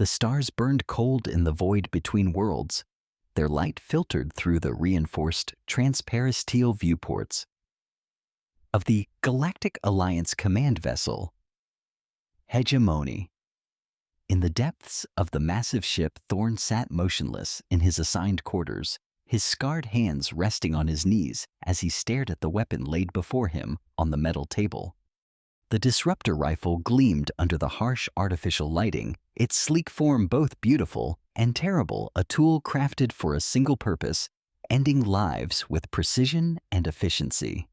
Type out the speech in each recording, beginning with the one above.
The stars burned cold in the void between worlds, their light filtered through the reinforced transparisteel viewports of the Galactic Alliance command vessel, Hegemony. In the depths of the massive ship, Thorn sat motionless in his assigned quarters, his scarred hands resting on his knees as he stared at the weapon laid before him on the metal table. The disruptor rifle gleamed under the harsh artificial lighting, its sleek form both beautiful and terrible, a tool crafted for a single purpose, ending lives with precision and efficiency.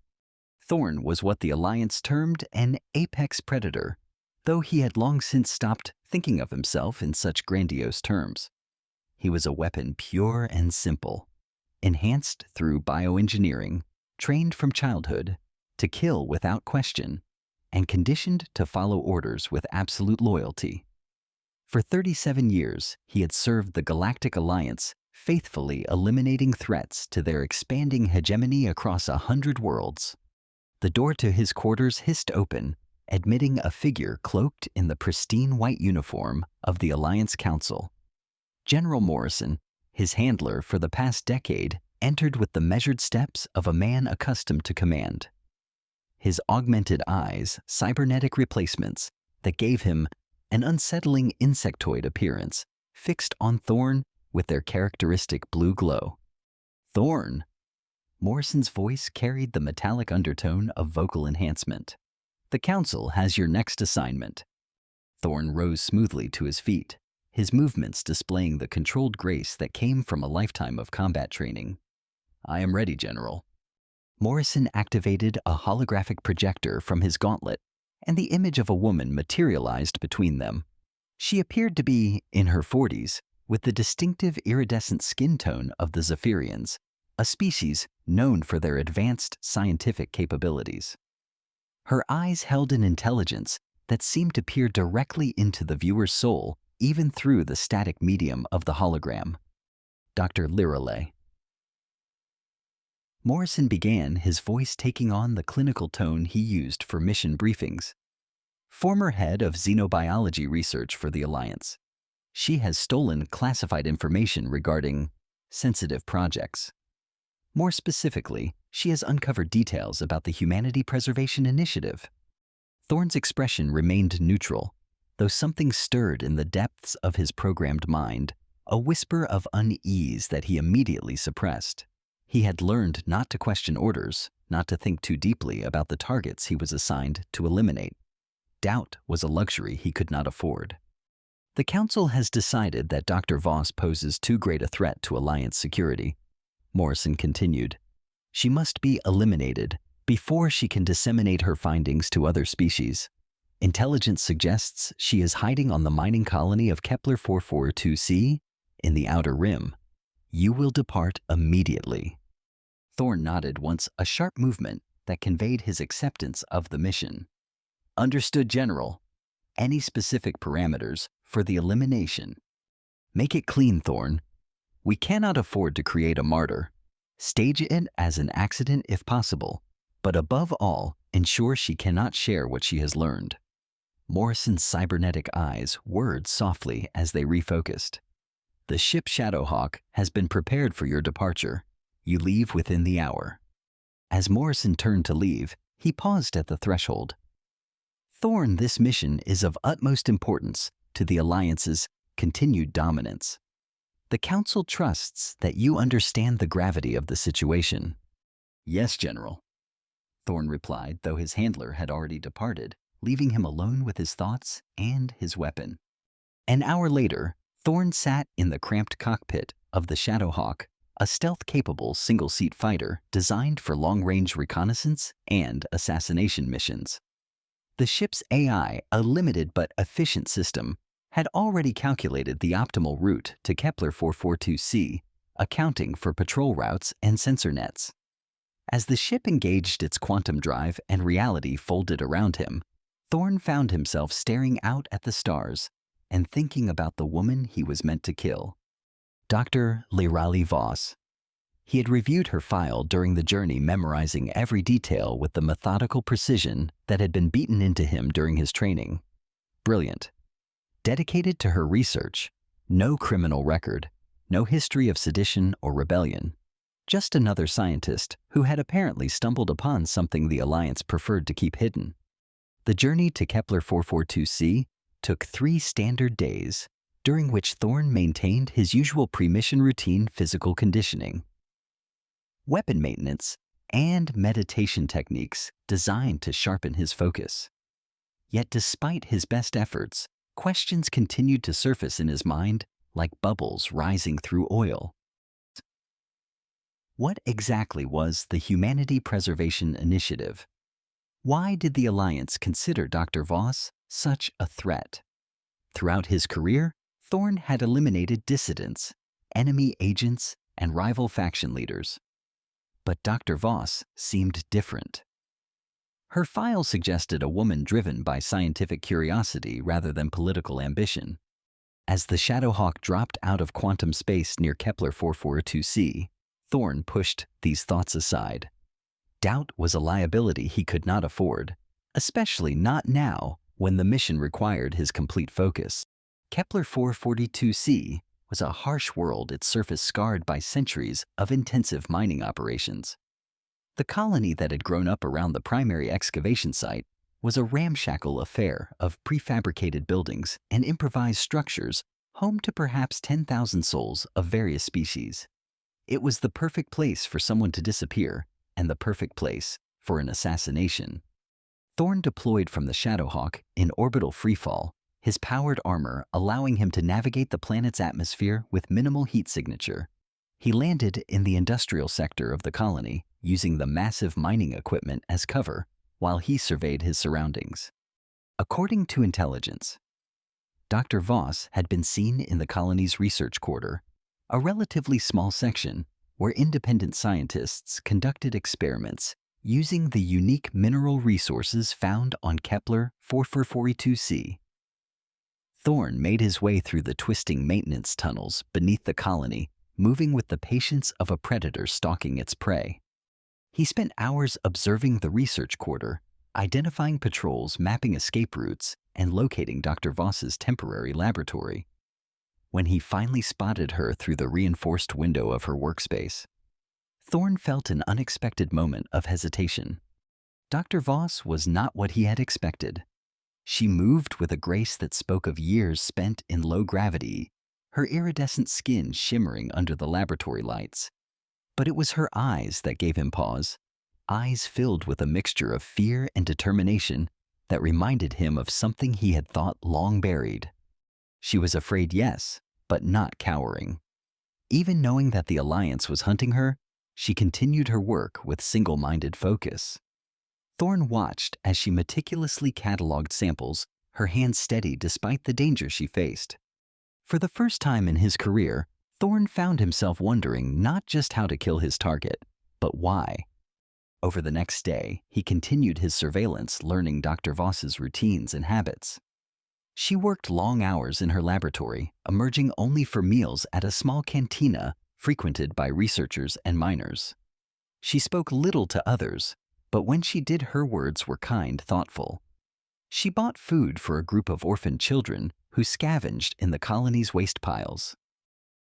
Thorn was what the Alliance termed an apex predator, though he had long since stopped thinking of himself in such grandiose terms. He was a weapon pure and simple, enhanced through bioengineering, trained from childhood to kill without question, and conditioned to follow orders with absolute loyalty. For 37 years, he had served the Galactic Alliance, faithfully eliminating threats to their expanding hegemony across 100 worlds. The door to his quarters hissed open, admitting a figure cloaked in the pristine white uniform of the Alliance Council. General Morrison, his handler for the past decade, entered with the measured steps of a man accustomed to command. His augmented eyes, cybernetic replacements that gave him an unsettling insectoid appearance, fixed on Thorn with their characteristic blue glow. Thorn! Morrison's voice carried the metallic undertone of vocal enhancement. The Council has your next assignment. Thorn rose smoothly to his feet, his movements displaying the controlled grace that came from a lifetime of combat training. I am ready, General. Morrison activated a holographic projector from his gauntlet, and the image of a woman materialized between them. She appeared to be in her 40s, with the distinctive iridescent skin tone of the Zephyrians, a species known for their advanced scientific capabilities. Her eyes held an intelligence that seemed to peer directly into the viewer's soul, even through the static medium of the hologram. Dr. Lirale. Morrison began, his voice taking on the clinical tone he used for mission briefings. Former head of xenobiology research for the Alliance. She has stolen classified information regarding sensitive projects. More specifically, she has uncovered details about the Humanity Preservation Initiative. Thorn's expression remained neutral, though something stirred in the depths of his programmed mind, a whisper of unease that he immediately suppressed. He had learned not to question orders, not to think too deeply about the targets he was assigned to eliminate. Doubt was a luxury he could not afford. The Council has decided that Dr. Voss poses too great a threat to Alliance security. Morrison continued. She must be eliminated before she can disseminate her findings to other species. Intelligence suggests she is hiding on the mining colony of Kepler 442c in the Outer Rim. You will depart immediately. Thorn nodded once, a sharp movement that conveyed his acceptance of the mission. Understood, General. Any specific parameters for the elimination? Make it clean, Thorn. We cannot afford to create a martyr. Stage it as an accident if possible, but above all, ensure she cannot share what she has learned. Morrison's cybernetic eyes whirred softly as they refocused. The ship Shadowhawk has been prepared for your departure. You leave within the hour. As Morrison turned to leave, he paused at the threshold. Thorn, this mission is of utmost importance to the Alliance's continued dominance. The Council trusts that you understand the gravity of the situation. Yes, General, Thorn replied, though his handler had already departed, leaving him alone with his thoughts and his weapon. An hour later, Thorn sat in the cramped cockpit of the Shadowhawk, a stealth-capable single-seat fighter designed for long-range reconnaissance and assassination missions. The ship's AI, a limited but efficient system, had already calculated the optimal route to Kepler 442c, accounting for patrol routes and sensor nets. As the ship engaged its quantum drive and reality folded around him, Thorn found himself staring out at the stars and thinking about the woman he was meant to kill. Dr. Lirale Voss. He had reviewed her file during the journey, memorizing every detail with the methodical precision that had been beaten into him during his training. Brilliant. dedicated to her research. No criminal record, no history of sedition or rebellion. Just another scientist who had apparently stumbled upon something the Alliance preferred to keep hidden. The journey to Kepler 442c took 3 standard days, during which Thorne maintained his usual pre-mission routine physical conditioning, weapon maintenance, and meditation techniques designed to sharpen his focus. Yet despite his best efforts, questions continued to surface in his mind like bubbles rising through oil. What exactly was the Humanity Preservation Initiative? Why did the Alliance consider Dr. Voss such a threat? Throughout his career, Thorne had eliminated dissidents, enemy agents, and rival faction leaders. But Dr. Voss seemed different. Her file suggested a woman driven by scientific curiosity rather than political ambition. As the Shadowhawk dropped out of quantum space near Kepler 442c, Thorne pushed these thoughts aside. Doubt was a liability he could not afford, especially not now when the mission required his complete focus. Kepler 442c was a harsh world, its surface scarred by centuries of intensive mining operations. The colony that had grown up around the primary excavation site was a ramshackle affair of prefabricated buildings and improvised structures home to perhaps 10,000 souls of various species. It was the perfect place for someone to disappear and the perfect place for an assassination. Thorne deployed from the Shadowhawk in orbital freefall, his powered armor allowing him to navigate the planet's atmosphere with minimal heat signature. He landed in the industrial sector of the colony, using the massive mining equipment as cover while he surveyed his surroundings. According to intelligence, Dr. Voss had been seen in the colony's research quarter, a relatively small section where independent scientists conducted experiments using the unique mineral resources found on Kepler 442c. Thorne made his way through the twisting maintenance tunnels beneath the colony, moving with the patience of a predator stalking its prey. He spent hours observing the research quarter, identifying patrols, mapping escape routes, and locating Dr. Voss's temporary laboratory. When he finally spotted her through the reinforced window of her workspace, Thorne felt an unexpected moment of hesitation. Dr. Voss was not what he had expected. She moved with a grace that spoke of years spent in low gravity, her iridescent skin shimmering under the laboratory lights. But it was her eyes that gave him pause, eyes filled with a mixture of fear and determination that reminded him of something he had thought long buried. She was afraid, yes, but not cowering. Even knowing that the Alliance was hunting her, she continued her work with single-minded focus. Thorne watched as she meticulously cataloged samples, her hands steady despite the danger she faced. For the first time in his career, Thorne found himself wondering not just how to kill his target, but why. Over the next day, he continued his surveillance, learning Dr. Voss's routines and habits. She worked long hours in her laboratory, emerging only for meals at a small cantina frequented by researchers and miners. She spoke little to others, but when she did, her words were kind, thoughtful. She bought food for a group of orphaned children who scavenged in the colony's waste piles.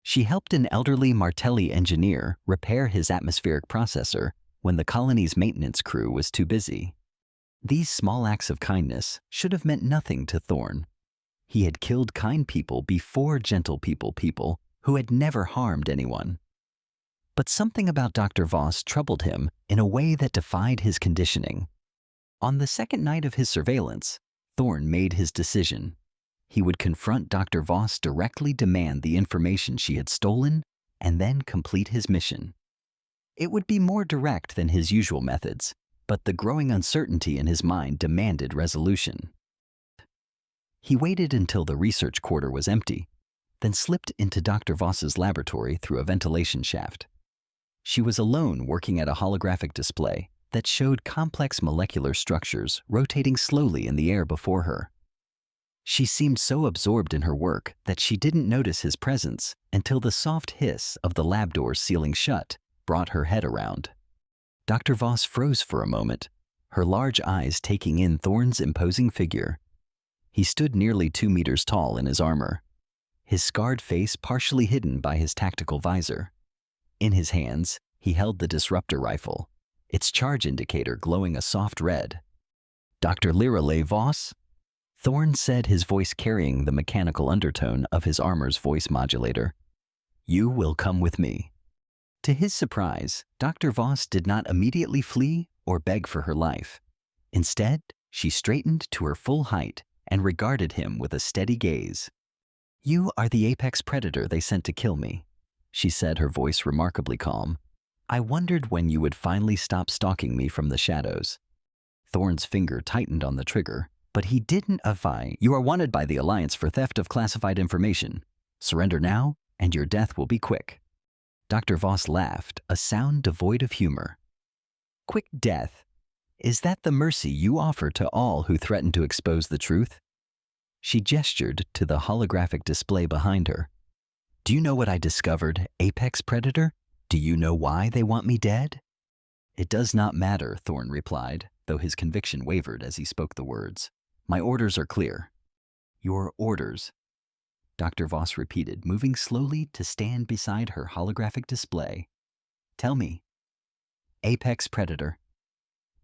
She helped an elderly Martelli engineer repair his atmospheric processor when the colony's maintenance crew was too busy. These small acts of kindness should have meant nothing to Thorne. He had killed kind people before gentle people who had never harmed anyone. But something about Dr. Voss troubled him in a way that defied his conditioning. On the second night of his surveillance, Thorne made his decision. He would confront Dr. Voss, directly demand the information she had stolen, and then complete his mission. It would be more direct than his usual methods, but the growing uncertainty in his mind demanded resolution. He waited until the research quarter was empty, then slipped into Dr. Voss's laboratory through a ventilation shaft. She was alone, working at a holographic display that showed complex molecular structures rotating slowly in the air before her. She seemed so absorbed in her work that she didn't notice his presence until the soft hiss of the lab doors sealing shut brought her head around. Dr. Voss froze for a moment, her large eyes taking in Thorne's imposing figure. He stood nearly 2 meters tall in his armor, his scarred face partially hidden by his tactical visor. In his hands, he held the disruptor rifle, its charge indicator glowing a soft red. "Dr. Lirale Voss?" Thorn said, his voice carrying the mechanical undertone of his armor's voice modulator. "You will come with me." To his surprise, Dr. Voss did not immediately flee or beg for her life. Instead, she straightened to her full height and regarded him with a steady gaze. "You are the apex predator they sent to kill me," she said, her voice remarkably calm. "I wondered when you would finally stop stalking me from the shadows." Thorn's finger tightened on the trigger, but he didn't avise. "You are wanted by the Alliance for theft of classified information. Surrender now, and your death will be quick." Dr. Voss laughed, a sound devoid of humor. "Quick death? Is that the mercy you offer to all who threaten to expose the truth?" She gestured to the holographic display behind her. "Do you know what I discovered, Apex Predator? Do you know why they want me dead?" "It does not matter," Thorn replied, though his conviction wavered as he spoke the words. "My orders are clear." "Your orders?" Dr. Voss repeated, moving slowly to stand beside her holographic display. "Tell me, Apex Predator,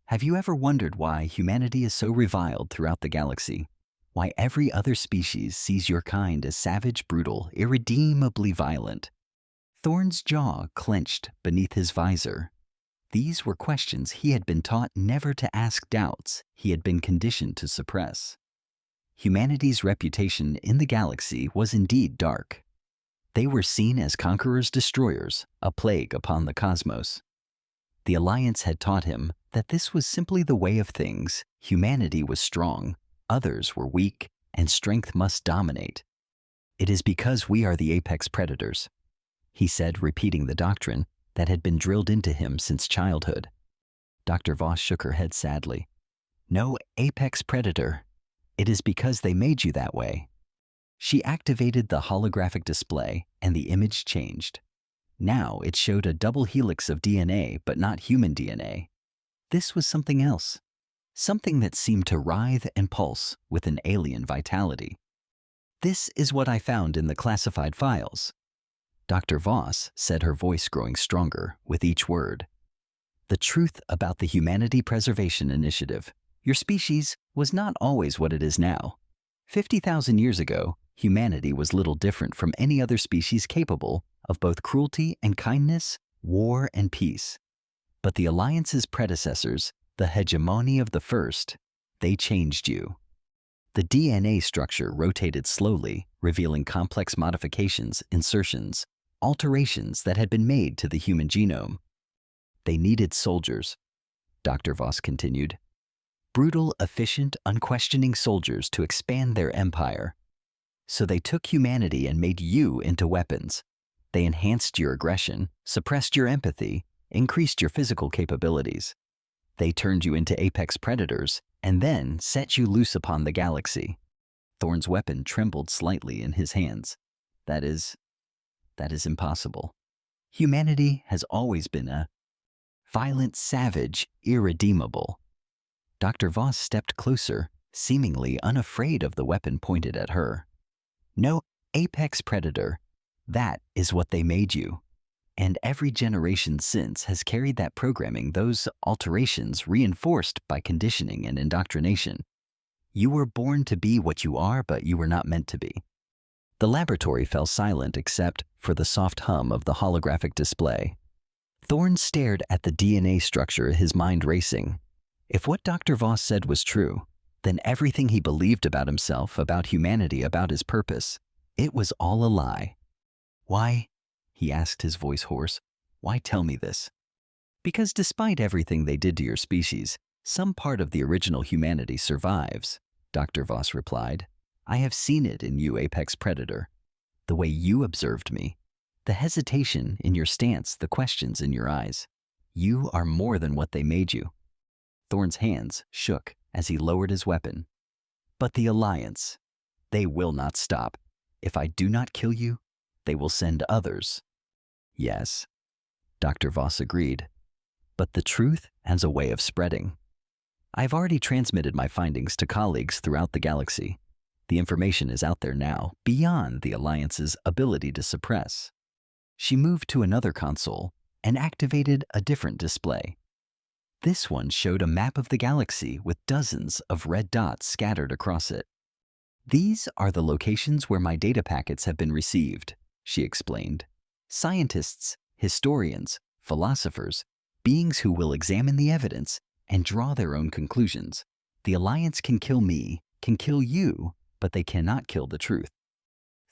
have you ever wondered why humanity is so reviled throughout the galaxy? Why every other species sees your kind as savage, brutal, irredeemably violent?" Thorn's jaw clenched beneath his visor. These were questions he had been taught never to ask, doubts he had been conditioned to suppress. Humanity's reputation in the galaxy was indeed dark. They were seen as conquerors-destroyers, a plague upon the cosmos. The Alliance had taught him that this was simply the way of things. Humanity was strong, others were weak, and strength must dominate. "It is because we are the apex predators," he said, repeating the doctrine that had been drilled into him since childhood. Dr. Voss shook her head sadly. "No, apex predator. It is because they made you that way." She activated the holographic display, and the image changed. Now it showed a double helix of DNA, but not human DNA. This was something else. Something that seemed to writhe and pulse with an alien vitality. "This is what I found in the classified files," Dr. Voss said, her voice growing stronger with each word. "The truth about the Humanity Preservation Initiative. Your species was not always what it is now. 50,000 years ago, humanity was little different from any other species capable of both cruelty and kindness, war and peace. But the Alliance's predecessors, the hegemony of the first, they changed you." The DNA structure rotated slowly, revealing complex modifications, insertions, alterations that had been made to the human genome. "They needed soldiers," Dr. Voss continued. "Brutal, efficient, unquestioning soldiers to expand their empire. So they took humanity and made you into weapons. They enhanced your aggression, suppressed your empathy, increased your physical capabilities. They turned you into apex predators and then set you loose upon the galaxy." Thorn's weapon trembled slightly in his hands. That is impossible. Humanity has always been a violent, savage, irredeemable." Dr. Voss stepped closer, seemingly unafraid of the weapon pointed at her. "No, apex predator. That is what they made you. And every generation since has carried that programming, those alterations reinforced by conditioning and indoctrination. You were born to be what you are, but you were not meant to be." The laboratory fell silent except for the soft hum of the holographic display. Thorn stared at the DNA structure, his mind racing. If what Dr. Voss said was true, then everything he believed about himself, about humanity, about his purpose, it was all a lie. "Why?" he asked, his voice hoarse. "Why tell me this?" "Because despite everything they did to your species, some part of the original humanity survives," Dr. Voss replied. "I have seen it in you, apex predator. The way you observed me, the hesitation in your stance, the questions in your eyes. You are more than what they made you." Thorn's hands shook as he lowered his weapon. "But the Alliance, they will not stop. If I do not kill you, they will send others." "Yes," Dr. Voss agreed. "But the truth has a way of spreading. I've already transmitted my findings to colleagues throughout the galaxy. The information is out there now, beyond the Alliance's ability to suppress. She moved to another console and activated a different display. This one showed a map of the galaxy with dozens of red dots scattered across it. "These are the locations where my data packets have been received," she explained. "Scientists, historians, philosophers, beings who will examine the evidence and draw their own conclusions. The Alliance can kill me, can kill you, but they cannot kill the truth."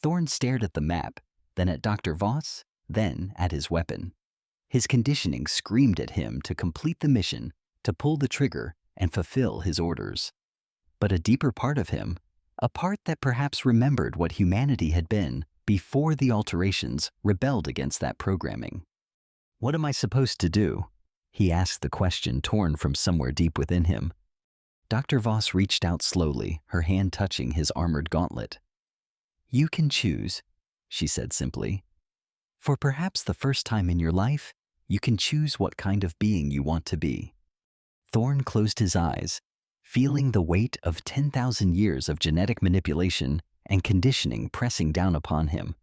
Thorne stared at the map, then at Dr. Voss, then at his weapon. His conditioning screamed at him to complete the mission, to pull the trigger and fulfill his orders. But a deeper part of him, a part that perhaps remembered what humanity had been before the alterations, rebelled against that programming. "What am I supposed to do?" he asked, the question torn from somewhere deep within him. Dr. Voss reached out slowly, her hand touching his armored gauntlet. "You can choose," she said simply. "For perhaps the first time in your life, you can choose what kind of being you want to be." Thorne closed his eyes, feeling the weight of 10,000 years of genetic manipulation and conditioning pressing down upon him.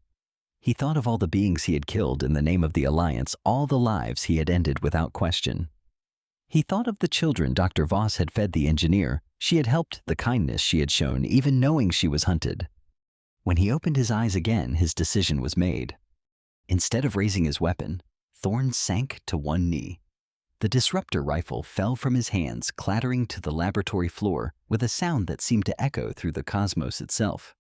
He thought of all the beings he had killed in the name of the Alliance, all the lives he had ended without question. He thought of the children Dr. Voss had fed the engineer. She had helped, the kindness she had shown, even knowing she was hunted. When he opened his eyes again, his decision was made. Instead of raising his weapon, Thorne sank to one knee. The disruptor rifle fell from his hands, clattering to the laboratory floor with a sound that seemed to echo through the cosmos itself.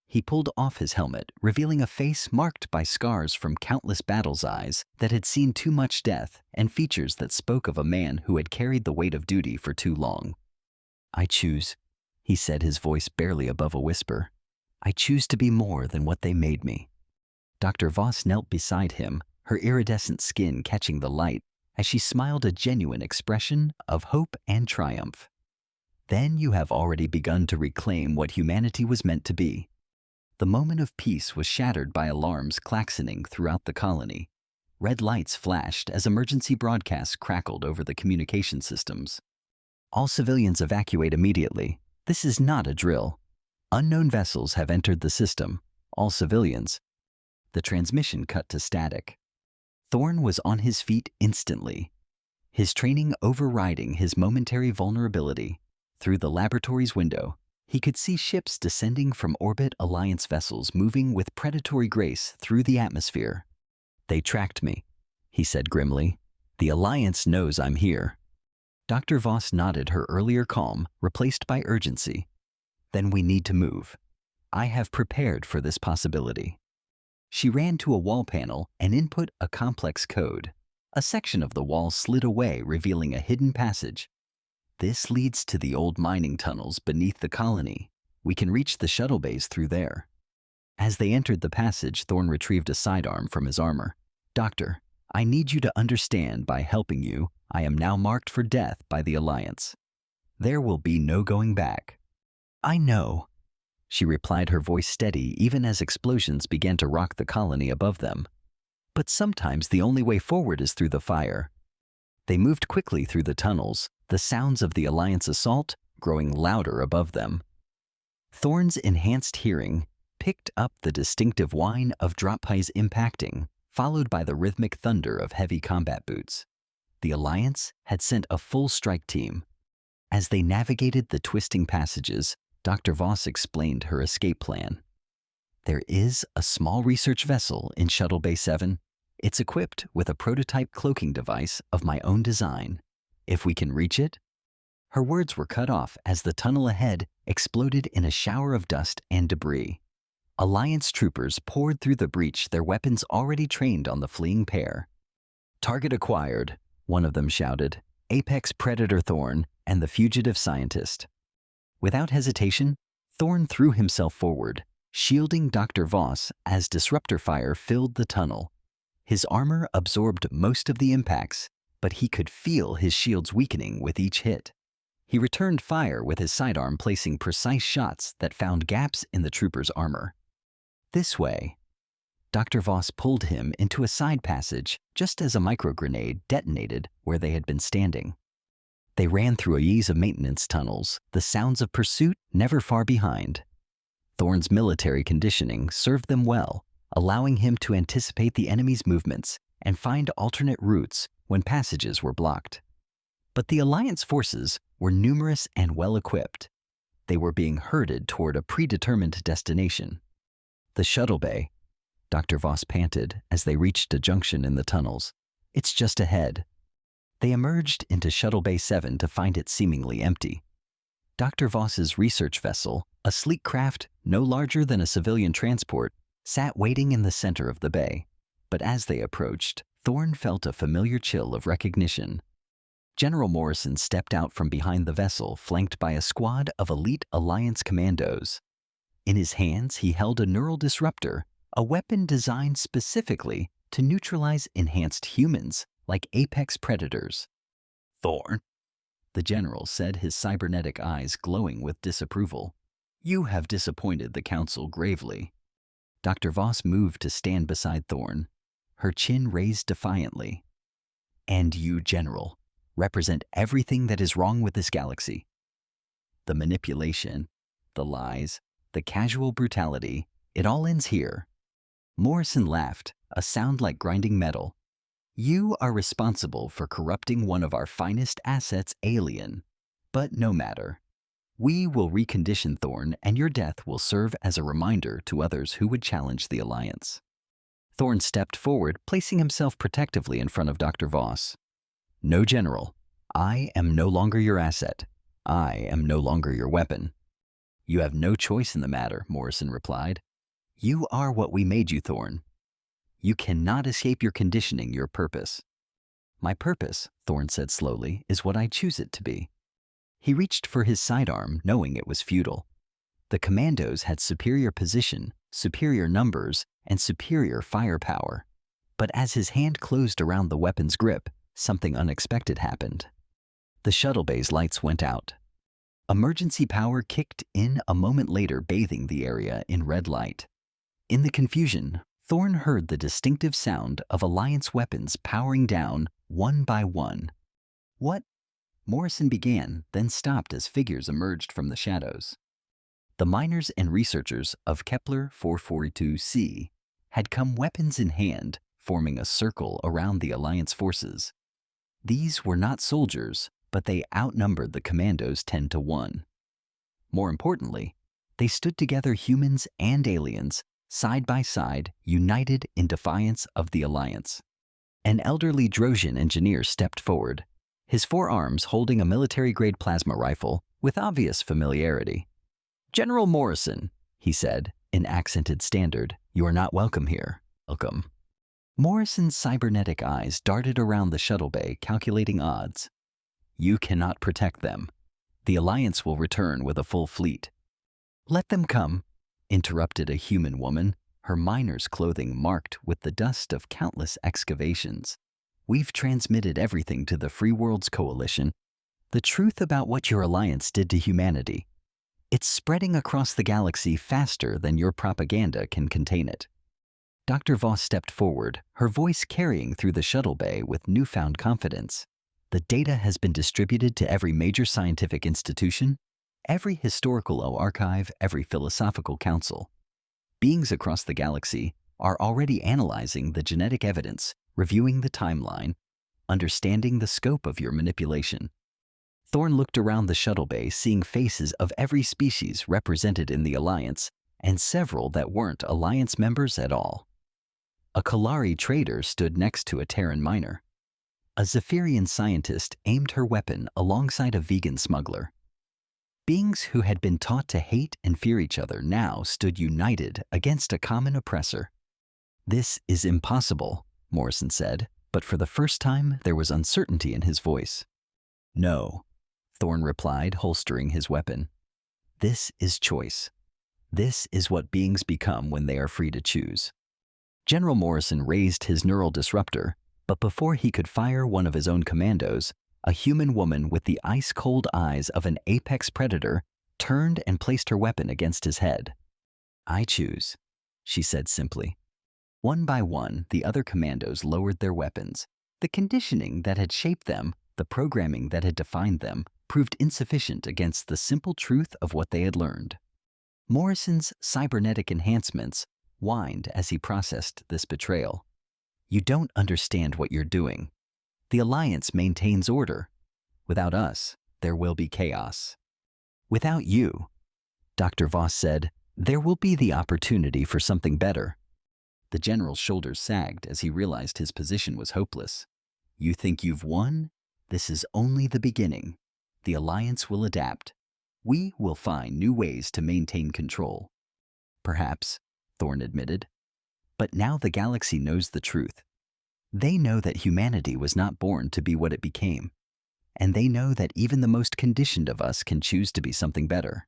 He pulled off his helmet, revealing a face marked by scars from countless battles, eyes that had seen too much death, and features that spoke of a man who had carried the weight of duty for too long. "I choose," he said, his voice barely above a whisper. "I choose to be more than what they made me." Dr. Voss knelt beside him, her iridescent skin catching the light as she smiled, a genuine expression of hope and triumph. "Then you have already begun to reclaim what humanity was meant to be." The moment of peace was shattered by alarms klaxoning throughout the colony. Red lights flashed as emergency broadcasts crackled over the communication systems. "All civilians evacuate immediately. This is not a drill. Unknown vessels have entered the system. All civilians." The transmission cut to static. Thorne was on his feet instantly, his training overriding his momentary vulnerability. Through the laboratory's window, he could see ships descending from orbit, Alliance vessels moving with predatory grace through the atmosphere. "They tracked me," he said grimly. "The Alliance knows I'm here." Dr. Voss nodded, her earlier calm replaced by urgency. "Then we need to move. I have prepared for this possibility." She ran to a wall panel and input a complex code. A section of the wall slid away, revealing a hidden passage. "This leads to the old mining tunnels beneath the colony. We can reach the shuttle bays through there." As they entered the passage, Thorne retrieved a sidearm from his armor. "Doctor, I need you to understand, by helping you, I am now marked for death by the Alliance. There will be no going back." "I know," she replied, her voice steady even as explosions began to rock the colony above them. "But sometimes the only way forward is through the fire." They moved quickly through the tunnels, the sounds of the Alliance assault growing louder above them. Thorne's enhanced hearing picked up the distinctive whine of drop pies impacting, followed by the rhythmic thunder of heavy combat boots. The Alliance had sent a full strike team. As they navigated the twisting passages, Dr. Voss explained her escape plan. "There is a small research vessel in Shuttle Bay 7. It's equipped with a prototype cloaking device of my own design. If we can reach it—" Her words were cut off as the tunnel ahead exploded in a shower of dust and debris. Alliance troopers poured through the breach, their weapons already trained on the fleeing pair. "Target acquired," one of them shouted. "Apex Predator Thorne and the fugitive scientist." Without hesitation, Thorne threw himself forward, shielding Dr. Voss as disruptor fire filled the tunnel. His armor absorbed most of the impacts, but he could feel his shields weakening with each hit. He returned fire with his sidearm, placing precise shots that found gaps in the trooper's armor. "This way." Dr. Voss pulled him into a side passage just as a microgrenade detonated where they had been standing. They ran through a maze of maintenance tunnels, the sounds of pursuit never far behind. Thorne's military conditioning served them well, allowing him to anticipate the enemy's movements and find alternate routes when passages were blocked. But the Alliance forces were numerous and well-equipped. They were being herded toward a predetermined destination. The shuttle bay, Dr. Voss panted as they reached a junction in the tunnels. It's just ahead. They emerged into Shuttle Bay 7 to find it seemingly empty. Dr. Voss's research vessel, a sleek craft no larger than a civilian transport, sat waiting in the center of the bay. But as they approached, Thorne felt a familiar chill of recognition. General Morrison stepped out from behind the vessel, flanked by a squad of elite Alliance commandos. In his hands, he held a neural disruptor, a weapon designed specifically to neutralize enhanced humans like apex predators. "Thorne," the general said, his cybernetic eyes glowing with disapproval, "you have disappointed the Council gravely." Dr. Voss moved to stand beside Thorne, her chin raised defiantly. "And you, General, represent everything that is wrong with this galaxy. The manipulation, the lies, the casual brutality, it all ends here." Morrison laughed, a sound like grinding metal. "You are responsible for corrupting one of our finest assets, Alien. But no matter. We will recondition Thorne, and your death will serve as a reminder to others who would challenge the Alliance." Thorne stepped forward, placing himself protectively in front of Dr. Voss. "No, General. I am no longer your asset. I am no longer your weapon." "You have no choice in the matter," Morrison replied. "You are what we made you, Thorne. You cannot escape your conditioning, your purpose." "My purpose," Thorne said slowly, "is what I choose it to be." He reached for his sidearm, knowing it was futile. The commandos had superior position, superior numbers, and superior firepower. But as his hand closed around the weapon's grip, something unexpected happened. The shuttle bay's lights went out. Emergency power kicked in a moment later, bathing the area in red light. In the confusion, Thorne heard the distinctive sound of Alliance weapons powering down one by one. "What?" Morrison began, then stopped as figures emerged from the shadows. The miners and researchers of Kepler 442c had come weapons in hand, forming a circle around the Alliance forces. These were not soldiers, but they outnumbered the commandos 10 to 1. More importantly, they stood together, humans and aliens, side by side, united in defiance of the Alliance. An elderly Drosian engineer stepped forward, his forearms holding a military-grade plasma rifle with obvious familiarity. "General Morrison," he said, in accented standard, "you are not welcome here. Welcome." Morrison's cybernetic eyes darted around the shuttle bay, calculating odds. "You cannot protect them. The Alliance will return with a full fleet." "Let them come," interrupted a human woman, her miner's clothing marked with the dust of countless excavations. "We've transmitted everything to the Free Worlds Coalition. The truth about what your Alliance did to humanity. It's spreading across the galaxy faster than your propaganda can contain it." Dr. Voss stepped forward, her voice carrying through the shuttle bay with newfound confidence. "The data has been distributed to every major scientific institution, every historical archive, every philosophical council. Beings across the galaxy are already analyzing the genetic evidence, reviewing the timeline, understanding the scope of your manipulation." Thorne looked around the shuttle bay, seeing faces of every species represented in the Alliance, and several that weren't Alliance members at all. A Kalari trader stood next to a Terran miner. A Zephyrian scientist aimed her weapon alongside a vegan smuggler. Beings who had been taught to hate and fear each other now stood united against a common oppressor. "This is impossible," Morrison said, but for the first time there was uncertainty in his voice. "No," Thorne replied, holstering his weapon. "This is choice. This is what beings become when they are free to choose." General Morrison raised his neural disruptor, but before he could fire one of his own commandos, a human woman with the ice-cold eyes of an apex predator turned and placed her weapon against his head. "I choose," she said simply. One by one, the other commandos lowered their weapons. The conditioning that had shaped them, the programming that had defined them, proved insufficient against the simple truth of what they had learned. Morrison's cybernetic enhancements whined as he processed this betrayal. You don't understand what you're doing. The Alliance maintains order. Without us, there will be chaos. Without you, Dr. Voss said, there will be the opportunity for something better. The general's shoulders sagged as he realized his position was hopeless. You think you've won? This is only the beginning. The Alliance will adapt. We will find new ways to maintain control. Perhaps, Thorne admitted. But now the galaxy knows the truth. They know that humanity was not born to be what it became. And they know that even the most conditioned of us can choose to be something better.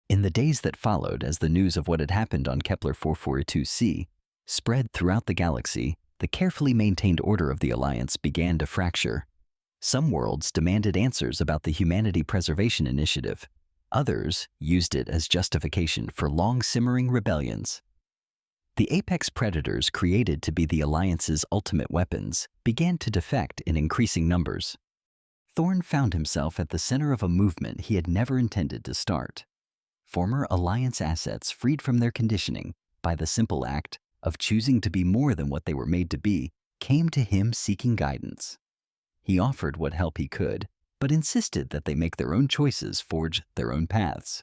In the days that followed, as the news of what had happened on Kepler 442c spread throughout the galaxy, the carefully maintained order of the Alliance began to fracture. Some worlds demanded answers about the Humanity Preservation Initiative. Others used it as justification for long-simmering rebellions. The apex predators created to be the Alliance's ultimate weapons began to defect in increasing numbers. Thorne found himself at the center of a movement he had never intended to start. Former Alliance assets freed from their conditioning by the simple act of choosing to be more than what they were made to be came to him seeking guidance. He offered what help he could, but insisted that they make their own choices, forge their own paths.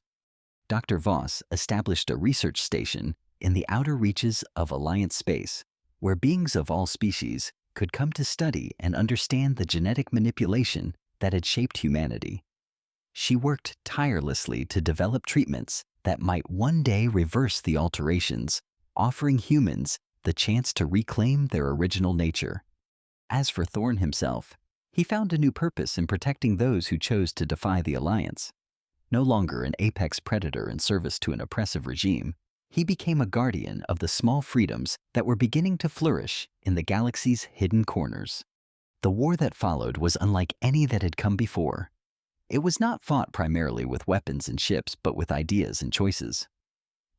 Dr. Voss established a research station in the outer reaches of Alliance space, where beings of all species could come to study and understand the genetic manipulation that had shaped humanity. She worked tirelessly to develop treatments that might one day reverse the alterations, offering humans the chance to reclaim their original nature. As for Thorne himself, he found a new purpose in protecting those who chose to defy the Alliance. No longer an apex predator in service to an oppressive regime, he became a guardian of the small freedoms that were beginning to flourish in the galaxy's hidden corners. The war that followed was unlike any that had come before. It was not fought primarily with weapons and ships, but with ideas and choices.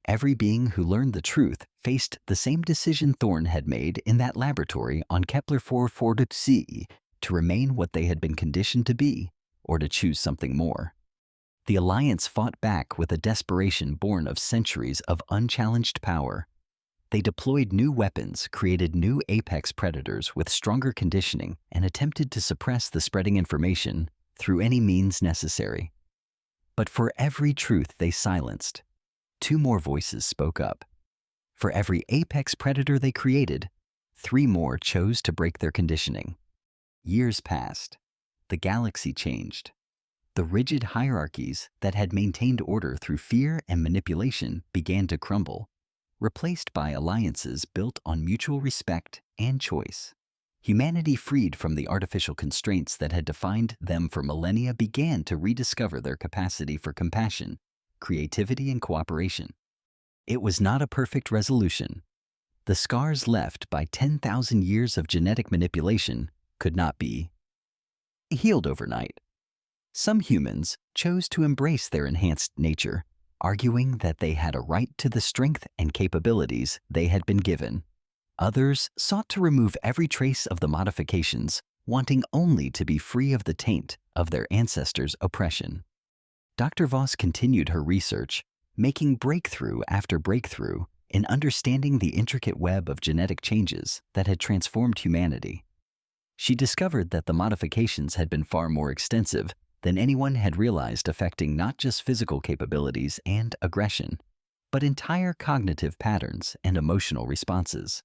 Every being who learned the truth faced the same decision Thorne had made in that laboratory on Kepler 442c, to remain what they had been conditioned to be, or to choose something more. The Alliance fought back with a desperation born of centuries of unchallenged power. They deployed new weapons, created new apex predators with stronger conditioning, and attempted to suppress the spreading information through any means necessary. But for every truth they silenced, two more voices spoke up. For every apex predator they created, three more chose to break their conditioning. Years passed. The galaxy changed. The rigid hierarchies that had maintained order through fear and manipulation began to crumble, replaced by alliances built on mutual respect and choice. Humanity, freed from the artificial constraints that had defined them for millennia, began to rediscover their capacity for compassion, creativity, and cooperation. It was not a perfect resolution. The scars left by 10,000 years of genetic manipulation could not be healed overnight. Some humans chose to embrace their enhanced nature, arguing that they had a right to the strength and capabilities they had been given. Others sought to remove every trace of the modifications, wanting only to be free of the taint of their ancestors' oppression. Dr. Voss continued her research, making breakthrough after breakthrough in understanding the intricate web of genetic changes that had transformed humanity. She discovered that the modifications had been far more extensive than anyone had realized, affecting not just physical capabilities and aggression, but entire cognitive patterns and emotional responses.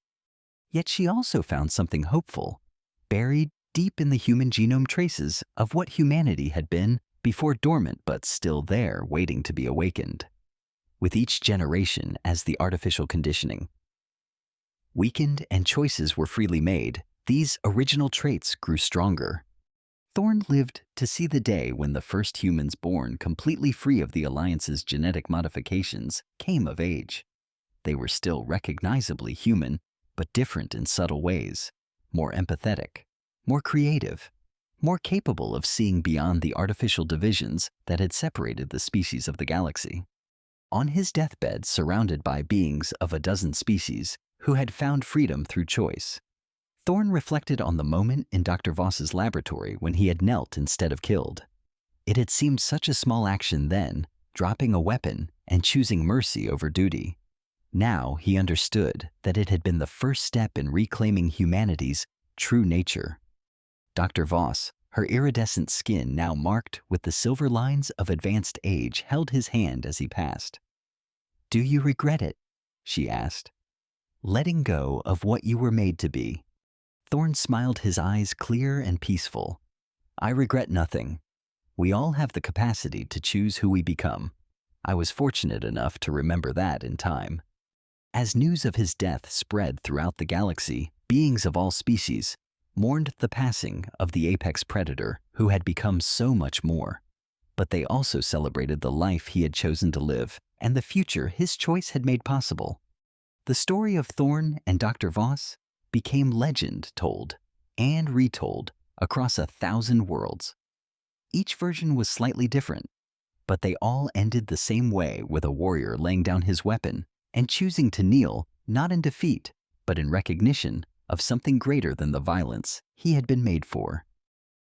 Yet she also found something hopeful, buried deep in the human genome, traces of what humanity had been before, dormant but still there, waiting to be awakened. With each generation, as the artificial conditioning weakened and choices were freely made, these original traits grew stronger. Thorne lived to see the day when the first humans born completely free of the Alliance's genetic modifications came of age. They were still recognizably human, but different in subtle ways, more empathetic, more creative, more capable of seeing beyond the artificial divisions that had separated the species of the galaxy. On his deathbed, surrounded by beings of a dozen species who had found freedom through choice, Thorne reflected on the moment in Dr. Voss's laboratory when he had knelt instead of killed. It had seemed such a small action then, dropping a weapon and choosing mercy over duty. Now he understood that it had been the first step in reclaiming humanity's true nature. Dr. Voss, her iridescent skin now marked with the silver lines of advanced age, held his hand as he passed. "Do you regret it?" she asked. "Letting go of what you were made to be." Thorne smiled, his eyes clear and peaceful. "I regret nothing. We all have the capacity to choose who we become. I was fortunate enough to remember that in time." As news of his death spread throughout the galaxy, beings of all species mourned the passing of the apex predator who had become so much more. But they also celebrated the life he had chosen to live and the future his choice had made possible. The story of Thorne and Dr. Voss became legend told and retold across 1,000 worlds. Each version was slightly different, but they all ended the same way, with a warrior laying down his weapon and choosing to kneel, not in defeat, but in recognition of something greater than the violence he had been made for.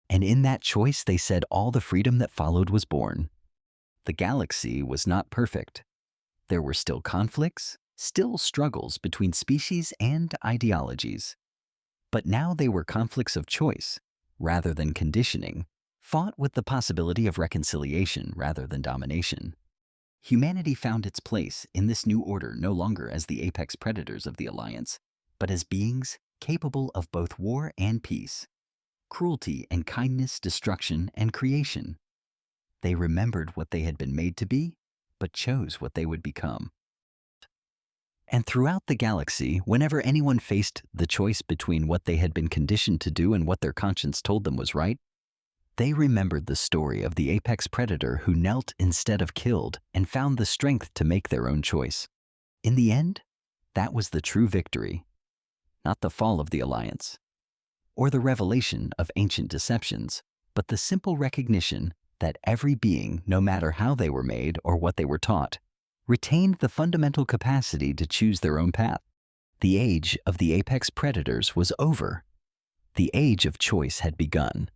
And in that choice, they said, all the freedom that followed was born. The galaxy was not perfect. There were still conflicts, still struggles between species and ideologies. But now they were conflicts of choice, rather than conditioning, fought with the possibility of reconciliation rather than domination. Humanity found its place in this new order no longer as the apex predators of the Alliance, but as beings capable of both war and peace, cruelty and kindness, destruction and creation. They remembered what they had been made to be, but chose what they would become. And throughout the galaxy, whenever anyone faced the choice between what they had been conditioned to do and what their conscience told them was right, they remembered the story of the apex predator who knelt instead of killed and found the strength to make their own choice. In the end, that was the true victory, not the fall of the Alliance, or the revelation of ancient deceptions, but the simple recognition that every being, no matter how they were made or what they were taught, retained the fundamental capacity to choose their own path. The age of the apex predators was over. The age of choice had begun.